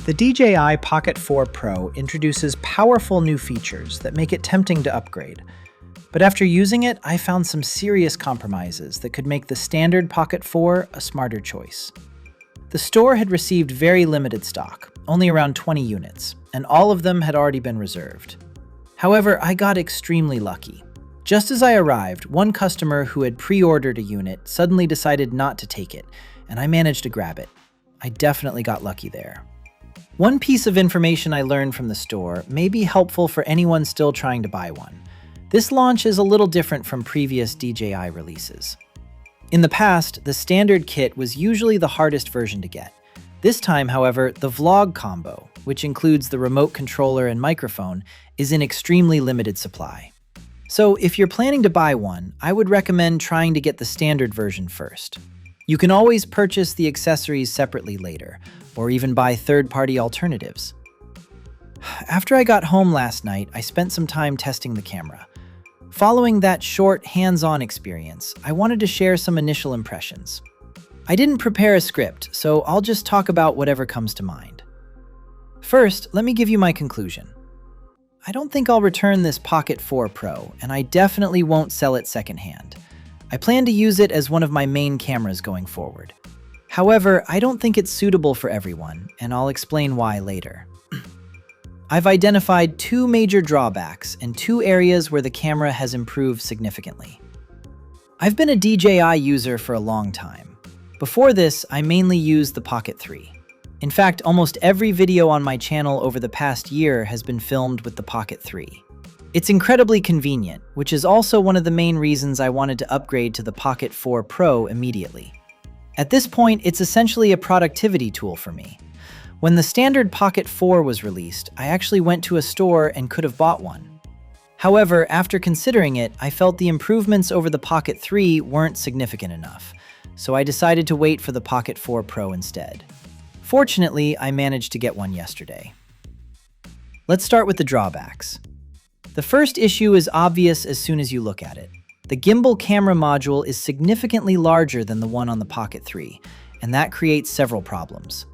The DJI Pocket 4 Pro introduces powerful new features that make it tempting to upgrade. But after using it, I found some serious compromises that could make the standard Pocket 4 a smarter choice. The store had received very limited stock, only around 20 units, and all of them had already been reserved. However, I got extremely lucky. Just as I arrived, one customer who had pre-ordered a unit suddenly decided not to take it, and I managed to grab it. I definitely got lucky there. One piece of information I learned from the store may be helpful for anyone still trying to buy one. This launch is a little different from previous DJI releases. In the past, the standard kit was usually the hardest version to get. This time, however, the Vlog combo, which includes the remote controller and microphone, is in extremely limited supply. So if you're planning to buy one, I would recommend trying to get the standard version first. You can always purchase the accessories separately later, or even buy third-party alternatives. After I got home last night, I spent some time testing the camera. Following that short, hands-on experience, I wanted to share some initial impressions. I didn't prepare a script, so I'll just talk about whatever comes to mind. First, let me give you my conclusion. I don't think I'll return this Pocket 4 Pro, and I definitely won't sell it secondhand. I plan to use it as one of my main cameras going forward. However, I don't think it's suitable for everyone, and I'll explain why later. I've identified two major drawbacks and two areas where the camera has improved significantly. I've been a DJI user for a long time. Before this, I mainly used the Pocket 3. In fact, almost every video on my channel over the past year has been filmed with the Pocket 3. It's incredibly convenient, which is also one of the main reasons I wanted to upgrade to the Pocket 4 Pro immediately. At this point, it's essentially a productivity tool for me. When the standard Pocket 4 was released, I actually went to a store and could have bought one. However, after considering it, I felt the improvements over the Pocket 3 weren't significant enough, so I decided to wait for the Pocket 4 Pro instead. Fortunately, I managed to get one yesterday. Let's start with the drawbacks. The first issue is obvious as soon as you look at it. The gimbal camera module is significantly larger than the one on the Pocket 3, and that creates several problems.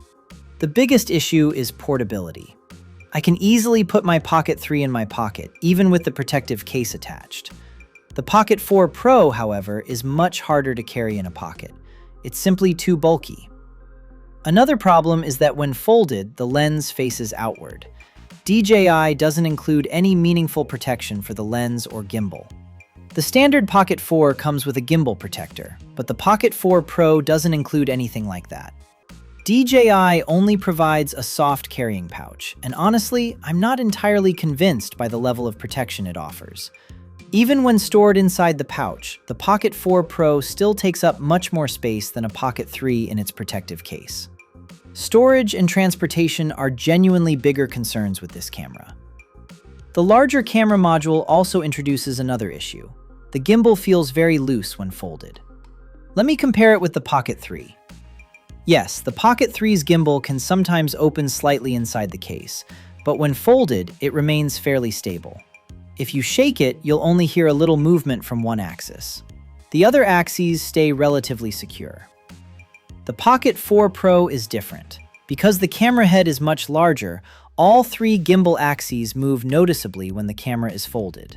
The biggest issue is portability. I can easily put my Pocket 3 in my pocket, even with the protective case attached. The Pocket 4 Pro, however, is much harder to carry in a pocket. It's simply too bulky. Another problem is that when folded, the lens faces outward. DJI doesn't include any meaningful protection for the lens or gimbal. The standard Pocket 4 comes with a gimbal protector, but the Pocket 4 Pro doesn't include anything like that. DJI only provides a soft carrying pouch, and honestly, I'm not entirely convinced by the level of protection it offers. Even when stored inside the pouch, the Pocket 4 Pro still takes up much more space than a Pocket 3 in its protective case. Storage and transportation are genuinely bigger concerns with this camera. The larger camera module also introduces another issue. The gimbal feels very loose when folded. Let me compare it with the Pocket 3. Yes, the Pocket 3's gimbal can sometimes open slightly inside the case, but when folded, it remains fairly stable. If you shake it, you'll only hear a little movement from one axis. The other axes stay relatively secure. The Pocket 4 Pro is different. Because the camera head is much larger, all three gimbal axes move noticeably when the camera is folded.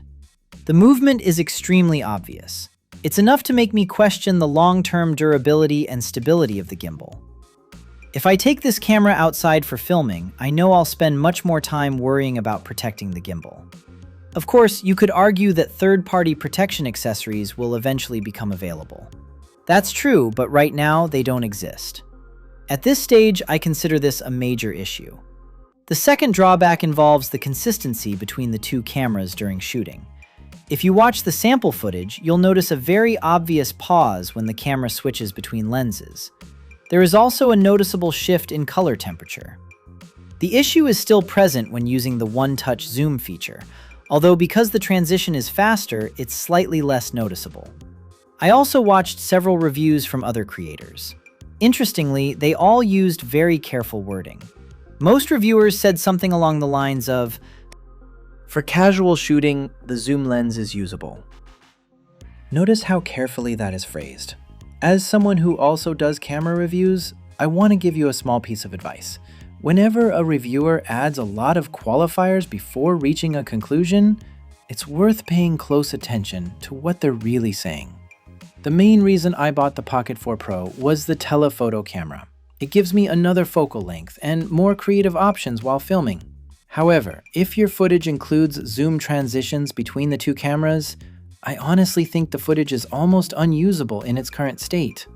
The movement is extremely obvious. It's enough to make me question the long-term durability and stability of the gimbal. If I take this camera outside for filming, I know I'll spend much more time worrying about protecting the gimbal. Of course, you could argue that third-party protection accessories will eventually become available. That's true, but right now they don't exist. At this stage, I consider this a major issue. The second drawback involves the consistency between the two cameras during shooting. If you watch the sample footage, you'll notice a very obvious pause when the camera switches between lenses. There is also a noticeable shift in color temperature. The issue is still present when using the one-touch zoom feature, although because the transition is faster, it's slightly less noticeable. I also watched several reviews from other creators. Interestingly, they all used very careful wording. Most reviewers said something along the lines of, "For casual shooting, the zoom lens is usable." Notice how carefully that is phrased. As someone who also does camera reviews, I want to give you a small piece of advice. Whenever a reviewer adds a lot of qualifiers before reaching a conclusion, it's worth paying close attention to what they're really saying. The main reason I bought the Pocket 4 Pro was the telephoto camera. It gives me another focal length and more creative options while filming. However, if your footage includes zoom transitions between the two cameras, I honestly think the footage is almost unusable in its current state.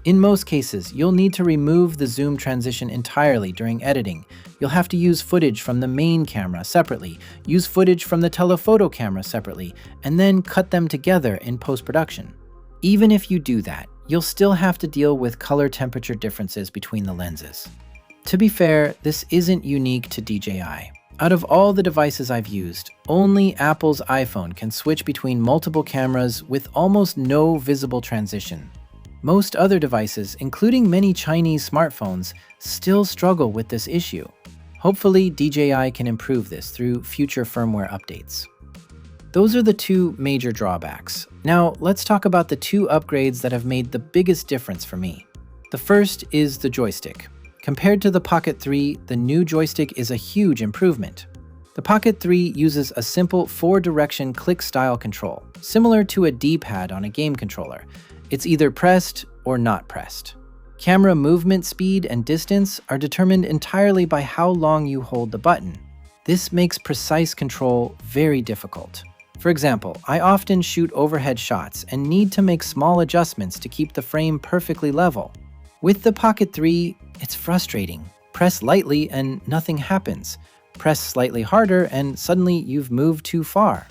In most cases, you'll need to remove the zoom transition entirely during editing. You'll have to use footage from the main camera separately, use footage from the telephoto camera separately, and then cut them together in post-production. Even if you do that, you'll still have to deal with color temperature differences between the lenses. To be fair, this isn't unique to DJI. Out of all the devices I've used, only Apple's iPhone can switch between multiple cameras with almost no visible transition. Most other devices, including many Chinese smartphones, still struggle with this issue. Hopefully, DJI can improve this through future firmware updates. Those are the two major drawbacks. Now, let's talk about the two upgrades that have made the biggest difference for me. The first is the joystick. Compared to the Pocket 3, the new joystick is a huge improvement. The Pocket 3 uses a simple 4-direction click-style control, similar to a D-pad on a game controller. It's either pressed or not pressed. Camera movement speed and distance are determined entirely by how long you hold the button. This makes precise control very difficult. For example, I often shoot overhead shots and need to make small adjustments to keep the frame perfectly level. With the Pocket 3, it's frustrating. Press lightly and nothing happens. Press slightly harder and suddenly you've moved too far.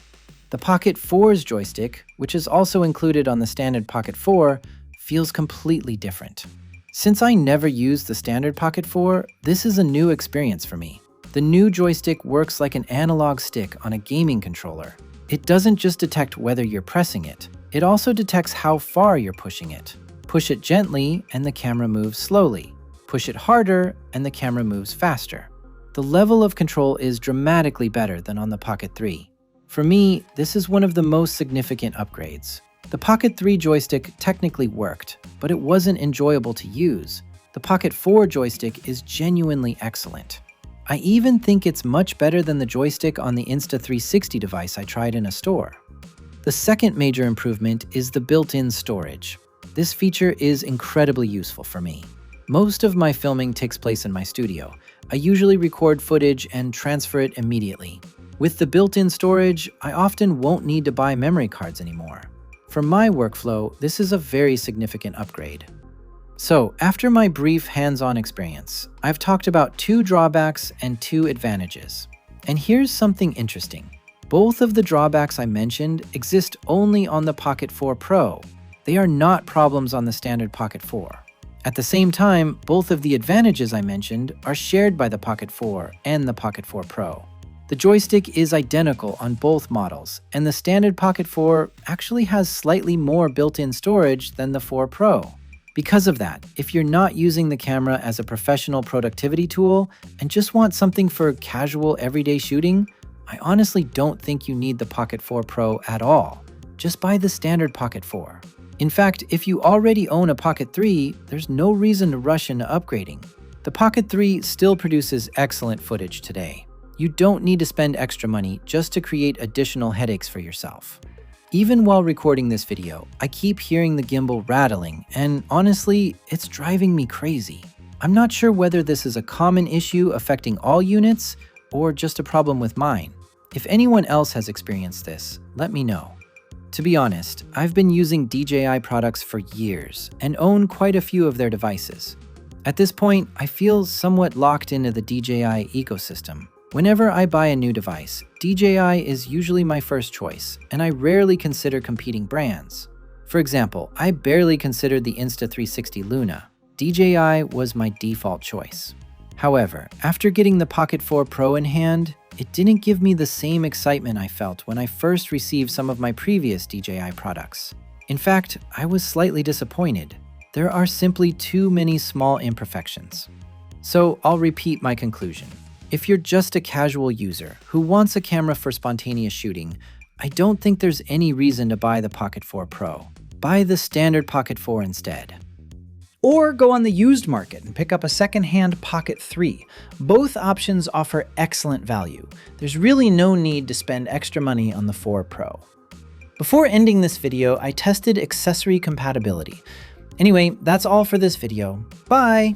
The Pocket 4's joystick, which is also included on the standard Pocket 4, feels completely different. Since I never used the standard Pocket 4, this is a new experience for me. The new joystick works like an analog stick on a gaming controller. It doesn't just detect whether you're pressing it, it also detects how far you're pushing it. Push it gently and the camera moves slowly. Push it harder and the camera moves faster. The level of control is dramatically better than on the Pocket 3. For me, this is one of the most significant upgrades. The Pocket 3 joystick technically worked, but it wasn't enjoyable to use. The Pocket 4 joystick is genuinely excellent. I even think it's much better than the joystick on the Insta360 device I tried in a store. The second major improvement is the built-in storage. This feature is incredibly useful for me. Most of my filming takes place in my studio. I usually record footage and transfer it immediately. With the built-in storage, I often won't need to buy memory cards anymore. For my workflow, this is a very significant upgrade. So, after my brief hands-on experience, I've talked about 2 drawbacks and 2 advantages. And here's something interesting. Both of the drawbacks I mentioned exist only on the Pocket 4 Pro. They are not problems on the standard Pocket 4. At the same time, both of the advantages I mentioned are shared by the Pocket 4 and the Pocket 4 Pro. The joystick is identical on both models, and the standard Pocket 4 actually has slightly more built-in storage than the 4 Pro. Because of that, if you're not using the camera as a professional productivity tool and just want something for casual everyday shooting, I honestly don't think you need the Pocket 4 Pro at all. Just buy the standard Pocket 4. In fact, if you already own a Pocket 3, there's no reason to rush into upgrading. The Pocket 3 still produces excellent footage today. You don't need to spend extra money just to create additional headaches for yourself. Even while recording this video, I keep hearing the gimbal rattling, and honestly, it's driving me crazy. I'm not sure whether this is a common issue affecting all units or just a problem with mine. If anyone else has experienced this, let me know. To be honest, I've been using DJI products for years and own quite a few of their devices. At this point, I feel somewhat locked into the DJI ecosystem. Whenever I buy a new device, DJI is usually my first choice, and I rarely consider competing brands. For example, I barely considered the Insta360 Luna. DJI was my default choice. However, after getting the Pocket 4 Pro in hand, it didn't give me the same excitement I felt when I first received some of my previous DJI products. In fact, I was slightly disappointed. There are simply too many small imperfections. So I'll repeat my conclusion. If you're just a casual user who wants a camera for spontaneous shooting, I don't think there's any reason to buy the Pocket 4 Pro. Buy the standard Pocket 4 instead. Or go on the used market and pick up a second-hand Pocket 3. Both options offer excellent value. There's really no need to spend extra money on the 4 Pro. Before ending this video, I tested accessory compatibility. Anyway, that's all for this video. Bye!